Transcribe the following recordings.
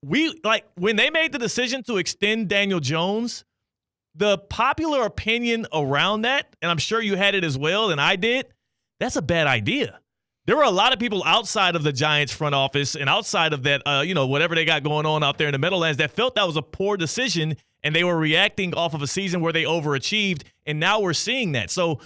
when they made the decision to extend Daniel Jones, the popular opinion around that, and I'm sure you had it as well, and I did, that's a bad idea. There were a lot of people outside of the Giants front office and outside of that, whatever they got going on out there in the Meadowlands that felt that was a poor decision, and they were reacting off of a season where they overachieved, and now we're seeing that. So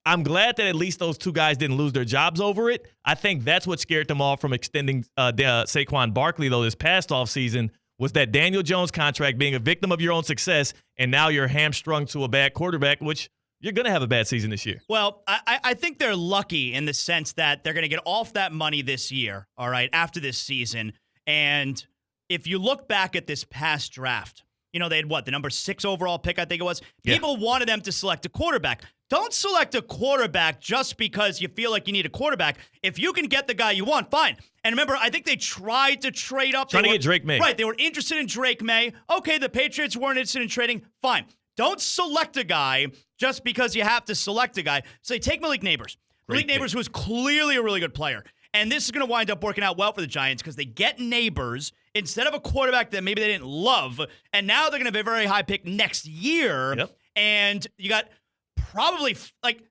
I'm glad that at least those two guys didn't lose their jobs over it. I think that's what scared them off from extending Saquon Barkley, though, this past offseason, was that Daniel Jones contract being a victim of your own success, and now you're hamstrung to a bad quarterback, which you're going to have a bad season this year. Well, I think they're lucky in the sense that they're going to get off that money this year, all right, after this season. And if you look back at this past draft, they had the number 6 overall pick, I think it was. People wanted them to select a quarterback. Don't select a quarterback just because you feel like you need a quarterback. If you can get the guy you want, fine. And remember, I think they tried to trade up. Trying to get Drake May. Right, they were interested in Drake May. Okay, the Patriots weren't interested in trading. Fine. Don't select a guy just because you have to select a guy. So take Malik Neighbors. Malik Neighbors was clearly a really good player. And this is going to wind up working out well for the Giants because they get Neighbors instead of a quarterback that maybe they didn't love. And now they're going to have a very high pick next year. Yep. And you got probably, I think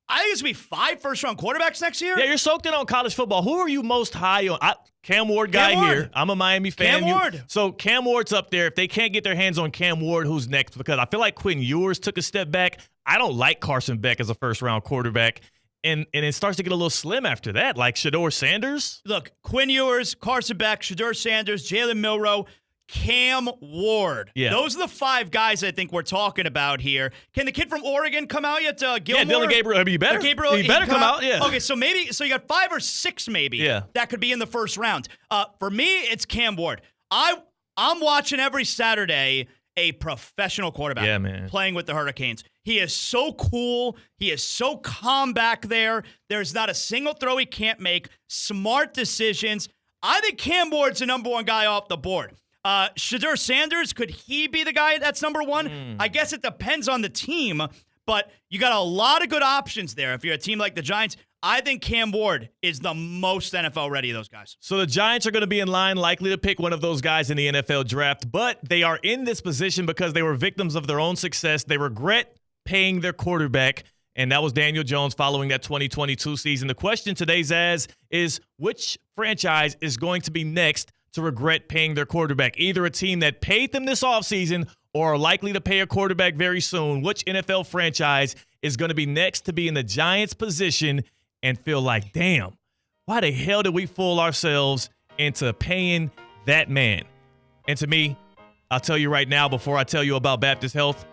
it's going to be 5 first-round quarterbacks next year. Yeah, you're soaked in on college football. Who are you most high on? Cam Ward guy Cam Ward. Here. I'm a Miami fan. Cam Ward. So Cam Ward's up there. If they can't get their hands on Cam Ward, who's next? Because I feel like Quinn Ewers took a step back. I don't like Carson Beck as a first-round quarterback. And it starts to get a little slim after that, like Shedeur Sanders. Look, Quinn Ewers, Carson Beck, Shedeur Sanders, Jalen Milroe, Cam Ward. Yeah. Those are the 5 guys I think we're talking about here. Can the kid from Oregon come out yet? Gilmore? Yeah, Dylan Gabriel. He better. He better come out. Yeah. Okay, so you got 5 or 6 maybe. Yeah. That could be in the first round. For me, it's Cam Ward. I'm watching every Saturday a professional quarterback playing with the Hurricanes. He is so cool. He is so calm back there. There's not a single throw he can't make. Smart decisions. I think Cam Ward's the number 1 guy off the board. Shedeur Sanders, could he be the guy that's number 1? I guess it depends on the team, but you got a lot of good options there. If you're a team like the Giants, I think Cam Ward is the most NFL ready of those guys. So the Giants are going to be in line, likely to pick one of those guys in the NFL draft, but they are in this position because they were victims of their own success. They regret paying their quarterback, and that was Daniel Jones following that 2022 season. The question today, Zaz, is which franchise is going to be next to regret paying their quarterback? Either a team that paid them this offseason or are likely to pay a quarterback very soon. Which NFL franchise is going to be next to be in the Giants' position and feel like, damn, why the hell did we fool ourselves into paying that man? And to me, I'll tell you right now, before I tell you about Baptist Health,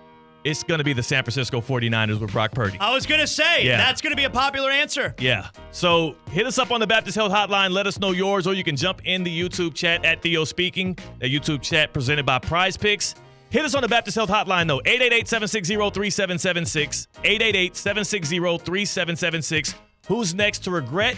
it's going to be the San Francisco 49ers with Brock Purdy. I was going to say, that's going to be a popular answer. Yeah. So hit us up on the Baptist Health Hotline. Let us know yours, or you can jump in the YouTube chat at Theo Speaking, the YouTube chat presented by Prize Picks. Hit us on the Baptist Health Hotline, though, 888-760-3776, 888-760-3776. Who's next to regret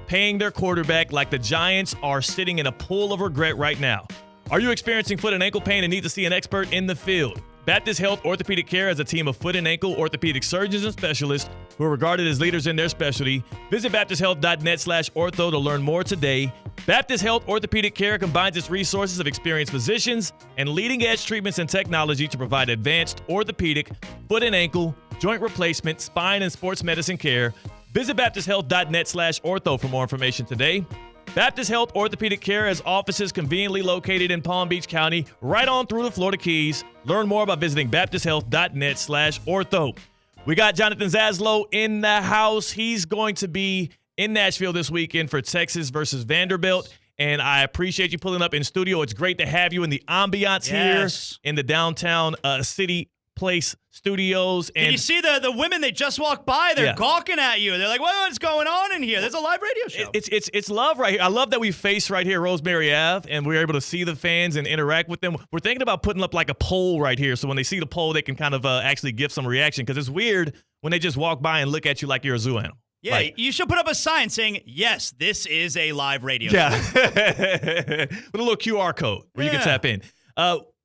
paying their quarterback like the Giants are sitting in a pool of regret right now? Are you experiencing foot and ankle pain and need to see an expert in the field? Baptist Health Orthopedic Care has a team of foot and ankle orthopedic surgeons and specialists who are regarded as leaders in their specialty. Visit baptisthealth.net/ortho to learn more today. Baptist Health Orthopedic Care combines its resources of experienced physicians and leading-edge treatments and technology to provide advanced orthopedic, foot and ankle, joint replacement, spine, and sports medicine care. Visit baptisthealth.net/ortho for more information today. Baptist Health Orthopedic Care has offices conveniently located in Palm Beach County, right on through the Florida Keys. Learn more by visiting baptisthealth.net/ortho. We got Jonathan Zaslow in the house. He's going to be in Nashville this weekend for Texas versus Vanderbilt. And I appreciate you pulling up in studio. It's great to have you in the ambiance here in the downtown City Place studios. And you see the women, they just walked by, they're gawking at you. They're like, what's going on in here? There's a live radio show. It's love right here. I love that we face right here Rosemary Ave, and we're able to see the fans and interact with them. We're thinking about putting up like a poll right here, so when they see the poll, they can kind of actually give some reaction, because it's weird when they just walk by and look at you like you're a zoo animal. Yeah, you should put up a sign saying, yes, this is a live radio show. With a little QR code where you can tap in.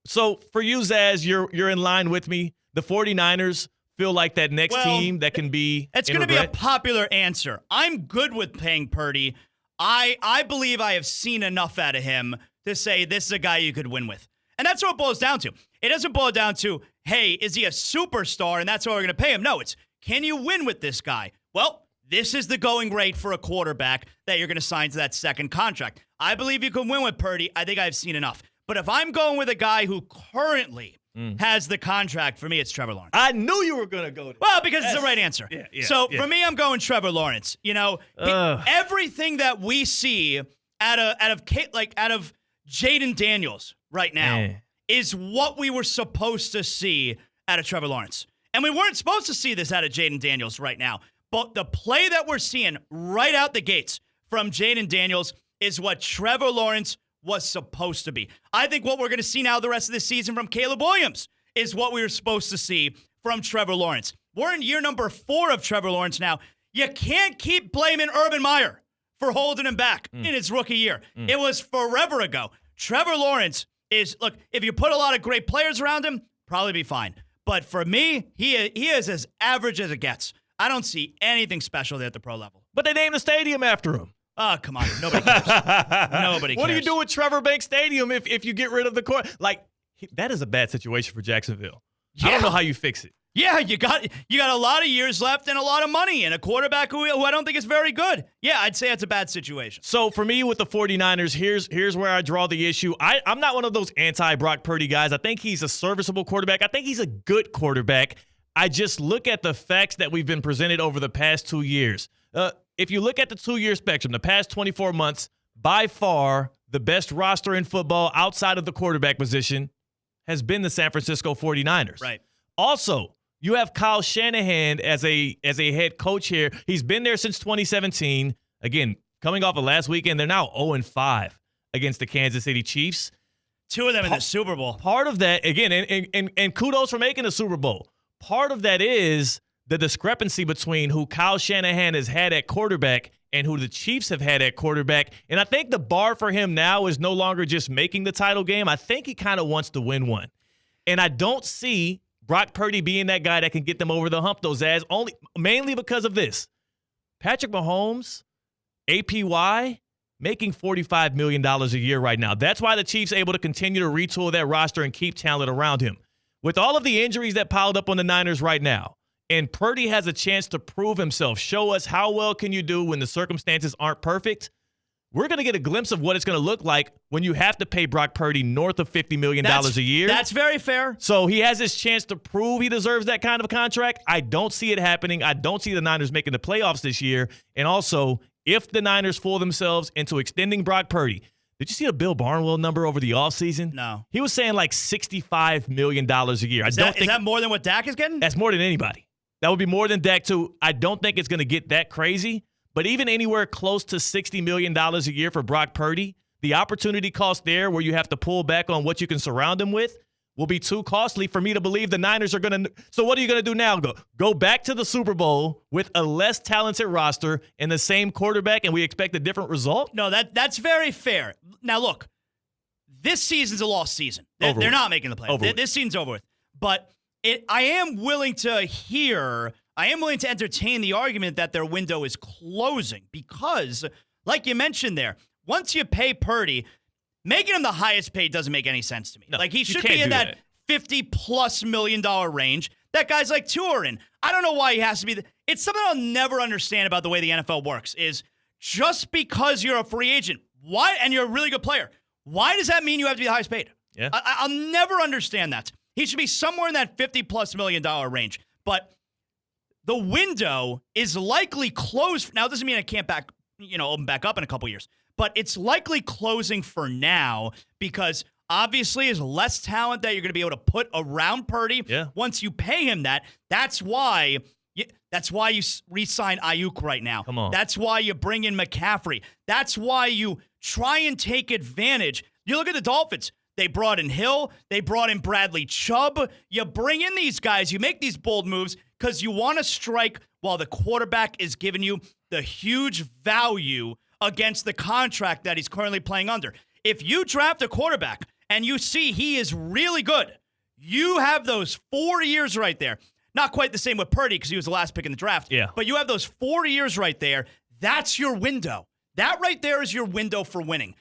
So for you, Zaz, you're in line with me. The 49ers feel like that next team that can be. It's going to be a popular answer. I'm good with paying Purdy. I believe I have seen enough out of him to say this is a guy you could win with. And that's what it boils down to. It doesn't boil down to, hey, is he a superstar and that's why we're going to pay him? No, it's, can you win with this guy? Well, this is the going rate for a quarterback that you're going to sign to that second contract. I believe you can win with Purdy. I think I've seen enough. But if I'm going with a guy who currently has the contract, for me, it's Trevor Lawrence. I knew you were going to go there. Well, because it's the right answer. For me, I'm going Trevor Lawrence. You know, everything that we see out of Jaden Daniels right now is what we were supposed to see out of Trevor Lawrence. And we weren't supposed to see this out of Jaden Daniels right now. But the play that we're seeing right out the gates from Jaden Daniels is what Trevor Lawrence was supposed to be. I think what we're going to see now the rest of the season from Caleb Williams is what we were supposed to see from Trevor Lawrence. We're in year number 4 of Trevor Lawrence now. You can't keep blaming Urban Meyer for holding him back in his rookie year. It was forever ago. Trevor Lawrence is, look, if you put a lot of great players around him, probably be fine. But for me, he is as average as it gets. I don't see anything special there at the pro level. But they named the stadium after him. Oh, come on. Nobody cares. Nobody cares. What do you do with Trevor Banks Stadium if you get rid of the court? Like, that is a bad situation for Jacksonville. Yeah. I don't know how you fix it. Yeah, you got a lot of years left and a lot of money and a quarterback who I don't think is very good. Yeah, I'd say it's a bad situation. So for me with the 49ers, here's where I draw the issue. I'm not one of those anti-Brock Purdy guys. I think he's a serviceable quarterback. I think he's a good quarterback. I just look at the facts that we've been presented over the past 2 years. If you look at the 2-year spectrum, the past 24 months, by far the best roster in football outside of the quarterback position has been the San Francisco 49ers. Right. Also, you have Kyle Shanahan as a head coach here. He's been there since 2017. Again, coming off of last weekend, they're now 0-5 against the Kansas City Chiefs. 2 of them in the Super Bowl. Part of that, again, and kudos for making the Super Bowl. Part of that is the discrepancy between who Kyle Shanahan has had at quarterback and who the Chiefs have had at quarterback. And I think the bar for him now is no longer just making the title game. I think he kind of wants to win one. And I don't see Brock Purdy being that guy that can get them over the hump, those ads, mainly because of this. Patrick Mahomes, APY, making $45 million a year right now. That's why the Chiefs are able to continue to retool that roster and keep talent around him. With all of the injuries that piled up on the Niners right now, and Purdy has a chance to prove himself, show us how well can you do when the circumstances aren't perfect, we're going to get a glimpse of what it's going to look like when you have to pay Brock Purdy north of $50 million a year. That's very fair. So he has his chance to prove he deserves that kind of a contract. I don't see it happening. I don't see the Niners making the playoffs this year. And also, if the Niners fool themselves into extending Brock Purdy, did you see the Bill Barnwell number over the offseason? No. He was saying like $65 million a year. Is that more than what Dak is getting? That's more than anybody. That would be more than Dak, too. I don't think it's going to get that crazy. But even anywhere close to $60 million a year for Brock Purdy, the opportunity cost there where you have to pull back on what you can surround him with will be too costly for me to believe the Niners are going to. So what are you going to do now? Go back to the Super Bowl with a less talented roster and the same quarterback, and we expect a different result? No, that's very fair. Now, look, this season's a lost season. They're not making the playoffs. This season's over with. But I am willing to entertain the argument that their window is closing because, like you mentioned there, once you pay Purdy, making him the highest paid doesn't make any sense to me. No, like, he should be in that $50+ million range that guys like Tua are in. I don't know why he has to be. It's something I'll never understand about the way the NFL works is just because you're a free agent, and you're a really good player, why does that mean you have to be the highest paid? Yeah. I'll never understand that. He should be somewhere in that $50+ million range. But the window is likely closed. Now, it doesn't mean it can't open back up in a couple years. But it's likely closing for now because obviously there's less talent that you're going to be able to put around Purdy. Yeah. Once you pay him that, that's why you re-sign Ayuk right now. Come on. That's why you bring in McCaffrey. That's why you try and take advantage. You look at the Dolphins. They brought in Hill. They brought in Bradley Chubb. You bring in these guys. You make these bold moves because you want to strike while the quarterback is giving you the huge value against the contract that he's currently playing under. If you draft a quarterback and you see he is really good, you have those 4 years right there. Not quite the same with Purdy because he was the last pick in the draft. Yeah. But you have those 4 years right there. That's your window. That right there is your window for winning.